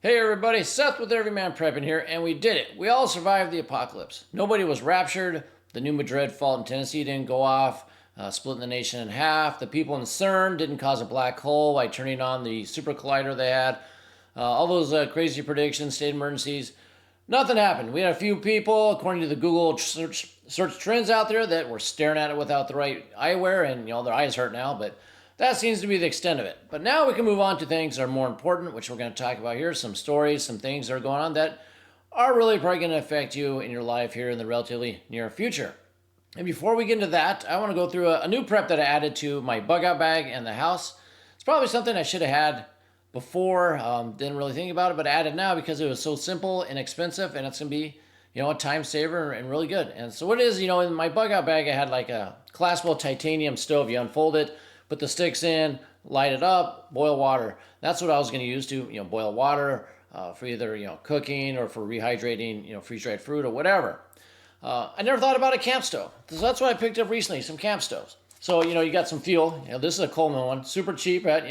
Hey everybody, Seth with Everyman Prepping here, and we did it. We all survived the apocalypse. Nobody was raptured. The New Madrid fault in Tennessee didn't go off, splitting the nation in half. The people in CERN didn't cause a black hole by turning on the super collider they had. All those crazy predictions, state emergencies. Nothing happened. We had a few people, according to the Google search trends out there, that were staring at it without the right eyewear, and their eyes hurt now, but that seems to be the extent of it. But now we can move on to things that are more important, which we're going to talk about here. Some stories, some things that are going on that are really probably going to affect you in your life here in the relatively near future. And before we get into that, I want to go through a new prep that I added to my bug out bag and the house. It's probably something I should have had before. Didn't really think about it, but I added now because it was so simple, inexpensive, and it's going to be a time saver and really good. And so what it is, in my bug out bag, I had like a collapsible titanium stove. You unfold it, put the sticks in, light it up, boil water. That's what I was going to use to, boil water for either, cooking or for rehydrating, freeze-dried fruit or whatever. I never thought about a camp stove. So that's what I picked up recently, some camp stoves. So, you got some fuel. This is a Coleman one, super cheap at,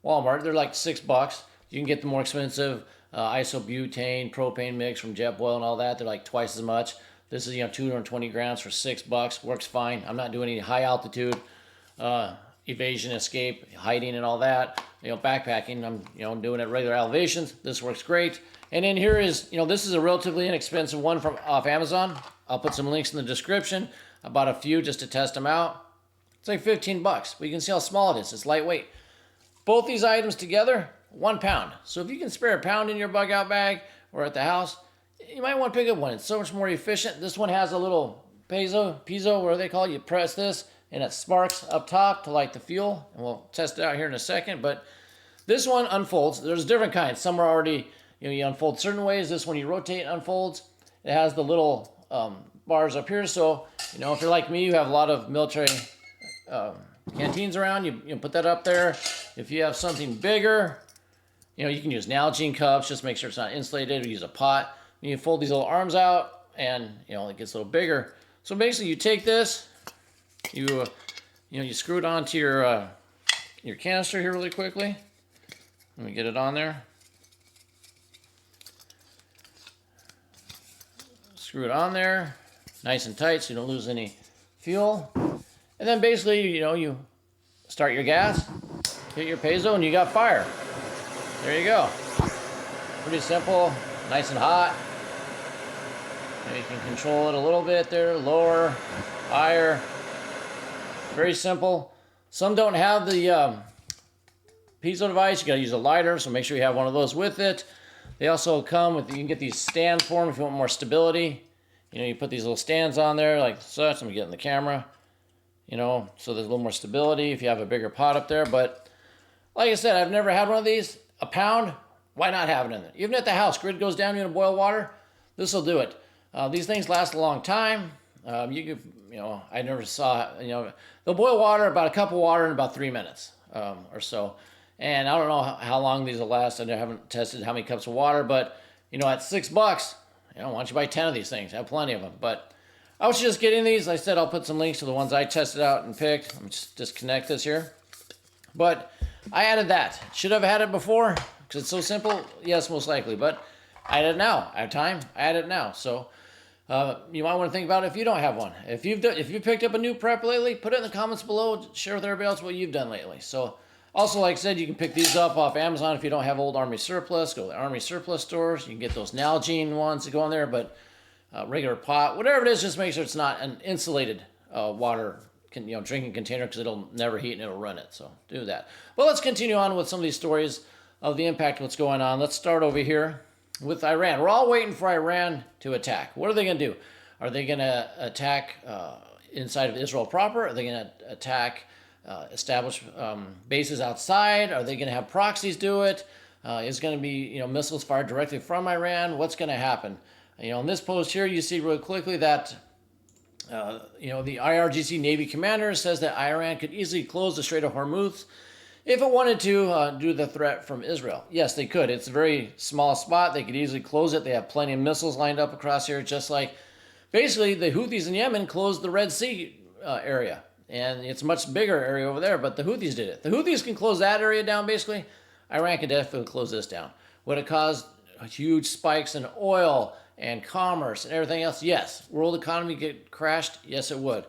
Walmart. They're like $6. You can get the more expensive isobutane, propane mix from Jetboil and all that. They're like twice as much. This is, 220 grams for $6. Works fine. I'm not doing any high altitude evasion, escape, hiding, and all that. Backpacking. I'm doing it at regular elevations. This works great. And then here is, this is a relatively inexpensive one from off Amazon. I'll put some links in the description. I bought a few just to test them out. It's like $15, but you can see how small it is. It's lightweight. Both these items together, 1 pound. So if you can spare a pound in your bug out bag or at the house, you might want to pick up one. It's so much more efficient. This one has a little piezo, where they call it. You press this and it sparks up top to light the fuel. And we'll test it out here in a second. But this one unfolds. There's different kinds. Some are already, you unfold certain ways. This one you rotate and unfolds. It has the little bars up here. So, if you're like me, you have a lot of military canteens around. You put that up there. If you have something bigger, you can use Nalgene cups. Just make sure it's not insulated. Or use a pot. You fold these little arms out, and it gets a little bigger. So basically, you take this, you screw it onto your canister here really quickly. Let me get it on there. Screw it on there, nice and tight, so you don't lose any fuel. And then basically, you start your gas, hit your piezo, and you got fire. There you go. Pretty simple, nice and hot. You can control it a little bit there, lower, higher. Very simple. Some don't have the piezo device. You got to use a lighter, so make sure you have one of those with it. They also come with, you can get these stands for them if you want more stability. You put these little stands on there like such. Let me get in the camera. So there's a little more stability if you have a bigger pot up there. But like I said, I've never had one of these. A pound, why not have it in there? Even at the house, grid goes down, you want to boil water, this will do it. These things last a long time. I never saw, they'll boil water, about a cup of water in about 3 minutes or so. And I don't know how long these will last. I haven't tested how many cups of water, but, at $6, why don't you buy 10 of these things? I have plenty of them. But I was just getting these. Like I said, I'll put some links to the ones I tested out and picked. Let me just disconnect this here. But I added that. Should have had it before because it's so simple. Yes, most likely. But I added it now. I have time. I added it now. So you might want to think about it if you don't have one. If you picked up a new prep lately, put it in the comments below. Share with everybody else what you've done lately. So also, like I said, you can pick these up off Amazon if you don't have old Army surplus. Go to the Army surplus stores. You can get those Nalgene ones that go in there, but regular pot, whatever it is, just make sure it's not an insulated water drinking container, because it'll never heat and it'll run it. So do that. But let's continue on with some of these stories of the impact of what's going on. Let's start over here with Iran. We're all waiting for Iran to attack. What are they going to do? Are they going to attack inside of Israel proper? Are they going to attack establish bases outside? Are they going to have proxies do it? Is going to be missiles fired directly from Iran? What's going to happen? In this post here, you see real quickly that the IRGC Navy commander says that Iran could easily close the Strait of Hormuz if it wanted to due to the threat from Israel. Yes, they could. It's a very small spot. They could easily close it. They have plenty of missiles lined up across here, just like basically the Houthis in Yemen closed the Red Sea area. And it's a much bigger area over there, but the Houthis did it. The Houthis can close that area down, basically. Iran can definitely close this down. Would it cause huge spikes in oil and commerce and everything else? Yes. World economy get crashed? Yes, it would.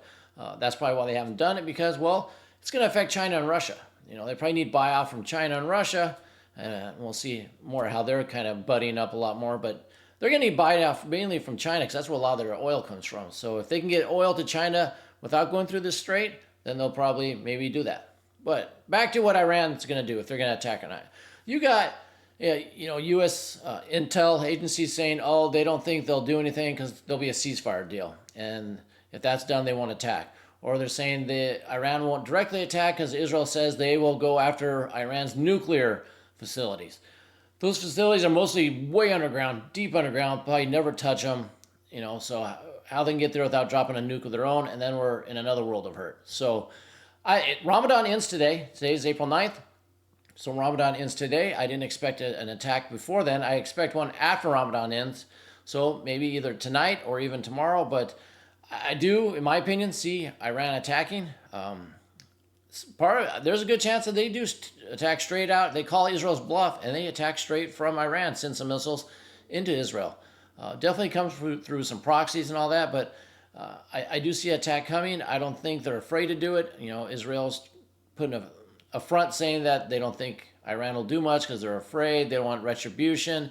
That's probably why they haven't done it, because, well, it's going to affect China and Russia. They probably need buy-off from China and Russia. We'll see more how they're kind of buddying up a lot more, but they're going to need buy-off mainly from China, because that's where a lot of their oil comes from. So if they can get oil to China without going through this strait, then they'll probably maybe do that. But back to what Iran's going to do if they're going to attack or not. You got U.S. intel agencies saying, oh, they don't think they'll do anything because there'll be a ceasefire deal. And if that's done, they won't attack. Or they're saying that Iran won't directly attack because Israel says they will go after Iran's nuclear facilities. Those facilities are mostly way underground, deep underground, probably never touch them. So how they can get there without dropping a nuke of their own, and then we're in another world of hurt. So Ramadan ends today. Today is April 9th. So Ramadan ends today. I didn't expect an attack before then. I expect one after Ramadan ends. So maybe either tonight or even tomorrow. But I do, in my opinion, see Iran attacking. There's a good chance that they do attack straight out. They call Israel's bluff, and they attack straight from Iran, send some missiles into Israel. Definitely comes through some proxies and all that, but I do see an attack coming. I don't think they're afraid to do it. Israel's putting a front saying that they don't think Iran will do much because they're afraid. They don't want retribution.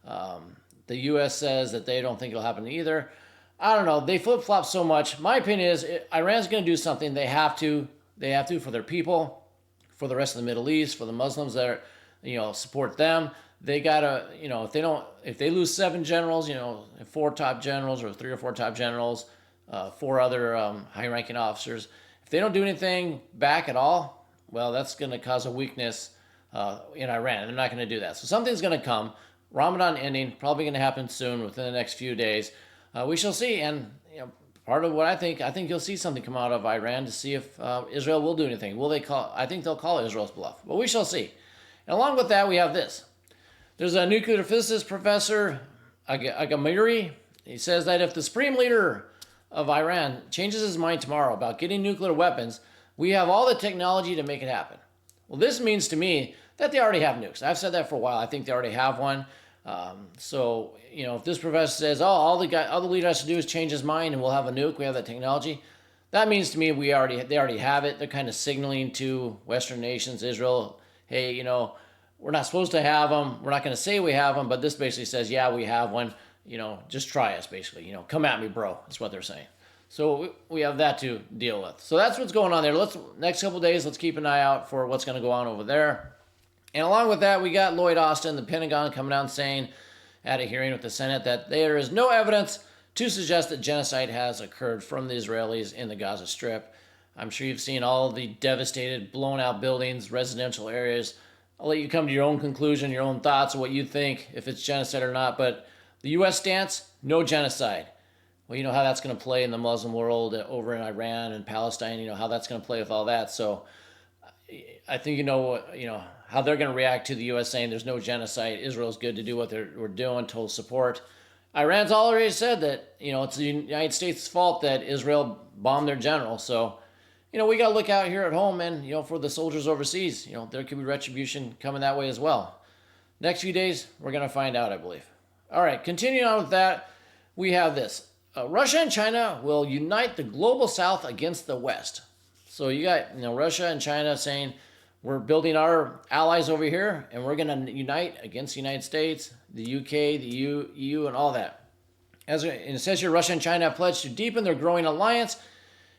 The U.S. says that they don't think it'll happen either. I don't know. They flip-flop so much. My opinion is Iran's going to do something. They have to. They have to for their people, for the rest of the Middle East, for the Muslims that support them. They gotta, if they lose 7 generals, 4 top generals or 3 or 4 top generals, 4 other high-ranking officers, if they don't do anything back at all, well, that's going to cause a weakness in Iran. They're not going to do that. So something's going to come. Ramadan ending, probably going to happen soon, within the next few days. We shall see. And part of what I think you'll see something come out of Iran to see if Israel will do anything. Will they call? I think they'll call Israel's bluff, but we shall see. And along with that, we have this. There's a nuclear physicist, Professor Aamiri. He says that if the supreme leader of Iran changes his mind tomorrow about getting nuclear weapons, we have all the technology to make it happen. Well, this means to me that they already have nukes. I've said that for a while. I think they already have one. So if this professor says, oh, all the leader has to do is change his mind and we'll have a nuke, we have that technology, that means to me they already have it. They're kind of signaling to Western nations, Israel, hey, we're not supposed to have them. We're not going to say we have them, but this basically says, yeah, we have one. Just try us, basically. Come at me, bro. That's what they're saying. So we have that to deal with. So that's what's going on there. Next couple of days, let's keep an eye out for what's going to go on over there. And along with that, we got Lloyd Austin, the Pentagon, coming out and saying at a hearing with the Senate that there is no evidence to suggest that genocide has occurred from the Israelis in the Gaza Strip. I'm sure you've seen all the devastated, blown out buildings, residential areas. I'll let you come to your own conclusion, your own thoughts of what you think, if it's genocide or not. But the U.S. stance, no genocide. Well, you know how that's going to play in the Muslim world over in Iran and Palestine, how that's going to play with all that. So I think how they're going to react to the U.S. saying there's no genocide. Israel's good to do what we're doing, total support. Iran's already said that, it's the United States' fault that Israel bombed their general. So, we got to look out here at home and, for the soldiers overseas, there could be retribution coming that way as well. Next few days, we're going to find out, I believe. All right, continuing on with that, we have this. Russia and China will unite the global South against the West. So you got, Russia and China saying, we're building our allies over here, and we're going to unite against the United States, the UK, the EU, and all that. It says here, Russia and China have pledged to deepen their growing alliance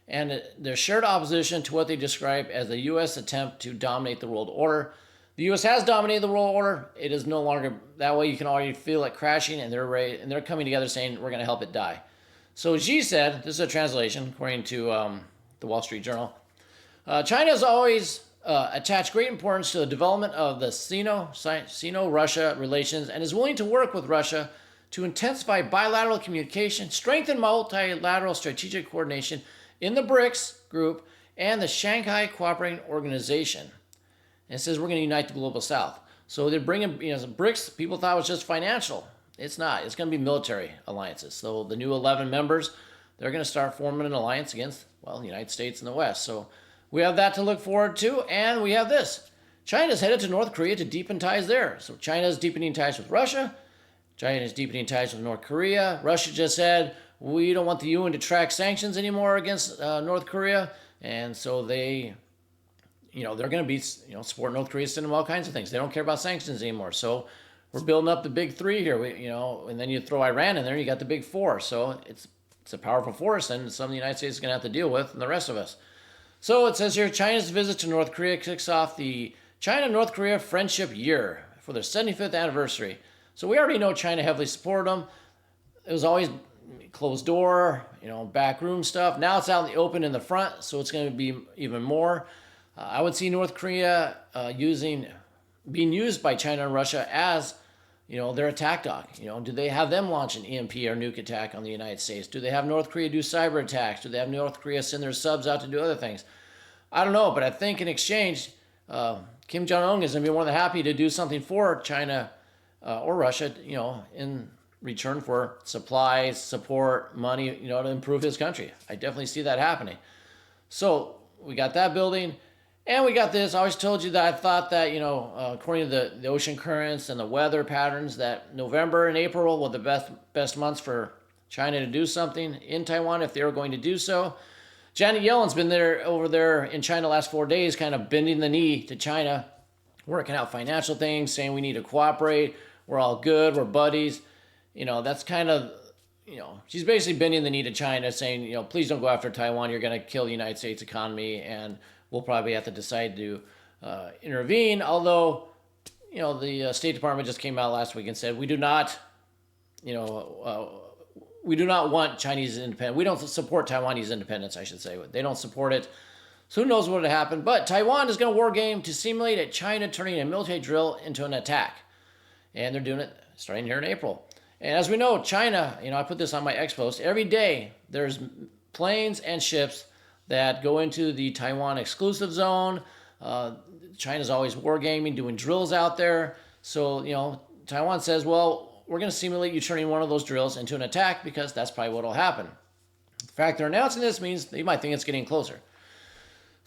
and their shared opposition to what they describe as the U.S. attempt to dominate the world order. The U.S. has dominated the world order. It is no longer that way. You can already feel it crashing, and they're coming together saying, we're going to help it die. So Xi said, this is a translation, according to the Wall Street Journal, China has always attached great importance to the development of the Sino-Russia relations and is willing to work with Russia to intensify bilateral communication, strengthen multilateral strategic coordination in the BRICS group and the Shanghai Cooperating Organization. And it says we're going to unite the global South. So they're bringing, BRICS, people thought it was just financial. It's not. It's going to be military alliances. So the new 11 members, they're going to start forming an alliance against, the United States and the West. So we have that to look forward to. And we have this. China's headed to North Korea to deepen ties there. So China's deepening ties with Russia. China's deepening ties with North Korea. Russia just said, we don't want the UN to track sanctions anymore against North Korea. And so they're going to be, support North Korea, send them all kinds of things. They don't care about sanctions anymore. So we're building up the big three here, and then you throw Iran in there, you got the big four. So it's a powerful force, and something the United States is going to have to deal with, and the rest of us. So it says here, China's visit to North Korea kicks off the China-North Korea Friendship Year for their 75th anniversary. So we already know China heavily supported them. It was always closed door, backroom stuff. Now it's out in the open in the front, so it's going to be even more. I would see North Korea being used by China and Russia as, their attack dog. Do they have them launch an EMP or nuke attack on the United States? Do they have North Korea do cyber attacks? Do they have North Korea send their subs out to do other things? I don't know, but I think in exchange, Kim Jong-un is going to be more than happy to do something for China or Russia, in return for supplies, support, money, to improve his country. I definitely see that happening. So we got that building. And we got this. I always told you that I thought that, according to the ocean currents and the weather patterns, that November and April were the best months for China to do something in Taiwan if they were going to do so. Janet Yellen's been over there in China the last 4 days, kind of bending the knee to China, working out financial things, saying we need to cooperate. We're all good. We're buddies. That's kind of, she's basically bending the knee to China, saying, please don't go after Taiwan. You're going to kill the United States economy, and we'll probably have to decide to intervene. Although, the State Department just came out last week and said we do not want Chinese independence. We don't support Taiwanese independence, I should say. They don't support it. So who knows what would happen? But Taiwan is going to war game to simulate a China turning a military drill into an attack, and they're doing it starting here in April. And as we know, China, I put this on my X post. Every day there's planes and ships that go into the Taiwan exclusive zone. China's always wargaming, doing drills out there. So, Taiwan says, well, we're going to simulate you turning one of those drills into an attack because that's probably what will happen. The fact they're announcing this means they might think it's getting closer.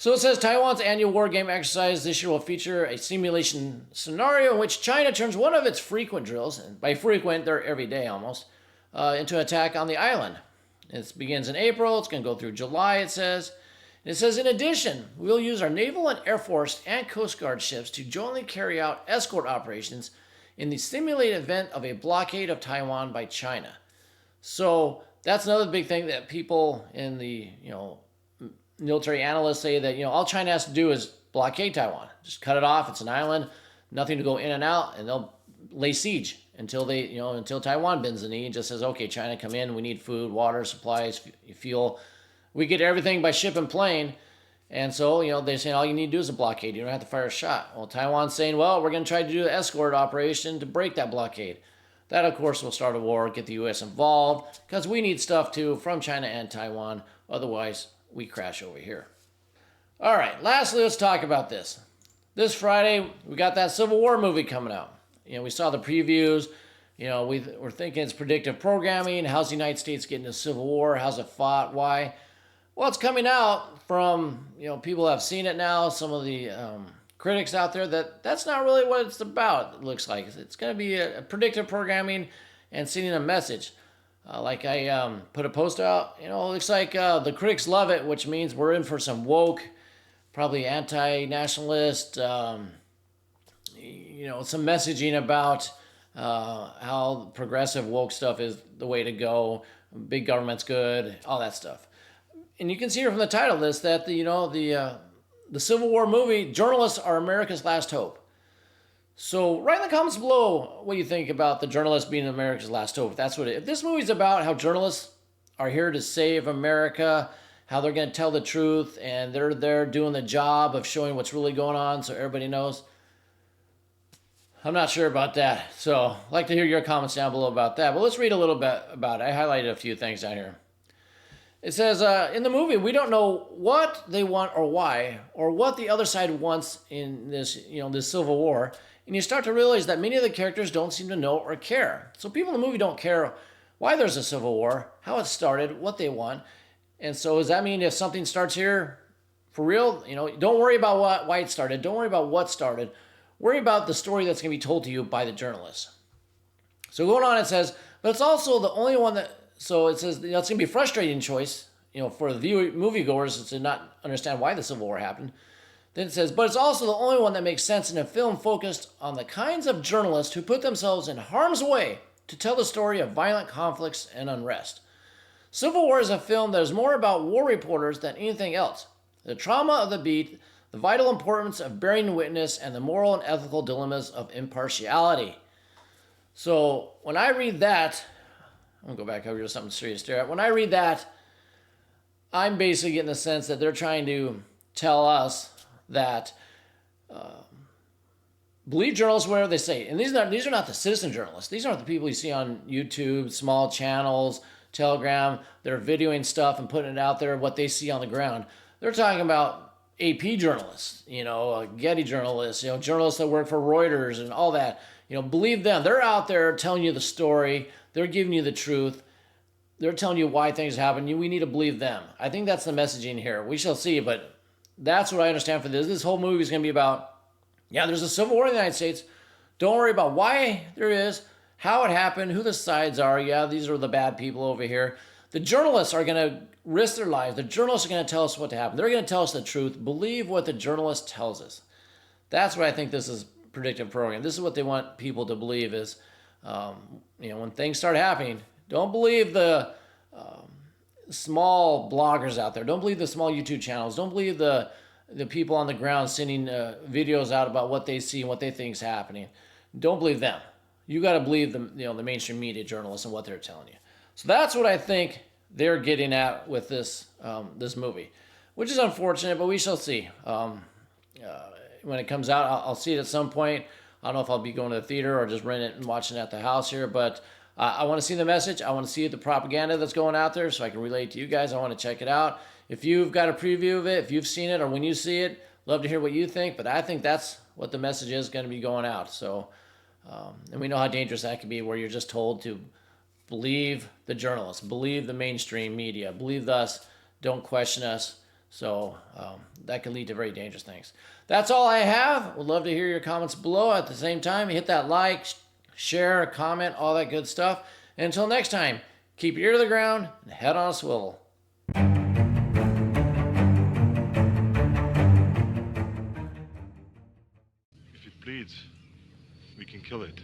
So it says Taiwan's annual war game exercise this year will feature a simulation scenario in which China turns one of its frequent drills, and by frequent, they're every day almost, into an attack on the island. It begins in April. It's going to go through July, it says. And it says, in addition, we'll use our Naval and Air Force and Coast Guard ships to jointly carry out escort operations in the simulated event of a blockade of Taiwan by China. So that's another big thing that people in the, military analysts say that, all China has to do is blockade Taiwan. Just cut it off. It's an island, nothing to go in and out, and they'll lay siege until until Taiwan bends the knee and just says, okay, China, come in. We need food, water, supplies, fuel. We get everything by ship and plane. And so, they're saying all you need to do is a blockade. You don't have to fire a shot. Well, Taiwan's saying, well, we're going to try to do an escort operation to break that blockade. That, of course, will start a war, get the U.S. involved, because we need stuff, too, from China and Taiwan. Otherwise, we crash over here. All right, lastly, let's talk about this. This Friday, we got that Civil War movie coming out. We saw the previews. We're thinking it's predictive programming. How's the United States getting a civil war? How's it fought? Why? Well, it's coming out from, people have seen it now. Some of the critics out there that's not really what it's about, it looks like. It's going to be a predictive programming and sending a message. Like I put a post out, it looks like the critics love it, which means we're in for some woke, probably anti-nationalist, some messaging about how progressive woke stuff is the way to go, big government's good, all that stuff. And you can see here from the title of this that the Civil War movie, journalists are America's last hope. So write in the comments below what you think about the journalists being America's last hope. If this movie's about how journalists are here to save America, how they're going to tell the truth, and they're there doing the job of showing what's really going on so everybody knows, I'm not sure about that. So I'd like to hear your comments down below about that. But let's read a little bit about it. I highlighted a few things down here. It says, in the movie, we don't know what they want or why, or what the other side wants in this, this Civil War. And you start to realize that many of the characters don't seem to know or care. So people in the movie don't care why there's a Civil War, how it started, what they want. And so does that mean if something starts here For real, don't worry about why it started. Don't worry about what started. Worry about the story that's going to be told to you by the journalists. So going on, it says, but it's also the only one that, so it says, it's going to be a frustrating choice, for the moviegoers to not understand why the Civil War happened. Then it says, but it's also the only one that makes sense in a film focused on the kinds of journalists who put themselves in harm's way to tell the story of violent conflicts and unrest. Civil War is a film that is more about war reporters than anything else. The trauma of the beat, the vital importance of bearing witness, and the moral and ethical dilemmas of impartiality. So when I read that, I'm going to go back over to something serious there. When I read that, I'm basically getting the sense that they're trying to tell us that believe journalists whatever they say. And these are not the citizen journalists. These aren't the people you see on YouTube, small channels, Telegram. They're videoing stuff and putting it out there, what they see on the ground. They're talking about AP journalists, Getty journalists, journalists that work for Reuters and all that. Believe them. They're out there telling you the story. They're giving you the truth. They're telling you why things happen. We need to believe them. I think that's the messaging here. We shall see, but that's what I understand for this. This whole movie is going to be about, there's a civil war in the United States. Don't worry about why there is, how it happened, who the sides are. Yeah, these are the bad people over here. The journalists are going to risk their lives. The journalists are going to tell us what happened. They're going to tell us the truth. Believe what the journalist tells us. That's what I think this is predictive program. This is what they want people to believe is, when things start happening, don't believe the small bloggers out there. Don't believe the small YouTube channels. Don't believe the people on the ground sending videos out about what they see and what they think is happening. Don't believe them. You got to believe the mainstream media journalists and what they're telling you. So that's what I think they're getting at with this movie, which is unfortunate, but we shall see. When it comes out, I'll see it at some point. I don't know if I'll be going to the theater or just renting it and watching it at the house here, but I want to see the message. I want to see the propaganda that's going out there so I can relate to you guys. I want to check it out. If you've got a preview of it, if you've seen it or when you see it, love to hear what you think, but I think that's what the message is going to be going out. So, and we know how dangerous that can be where you're just told to believe the journalists, believe the mainstream media, believe us, don't question us. So that can lead to very dangerous things. That's all I have. Would love to hear your comments below. At the same time, hit that like, share, comment, all that good stuff. And until next time, keep your ear to the ground and head on a swivel. If it bleeds, we can kill it.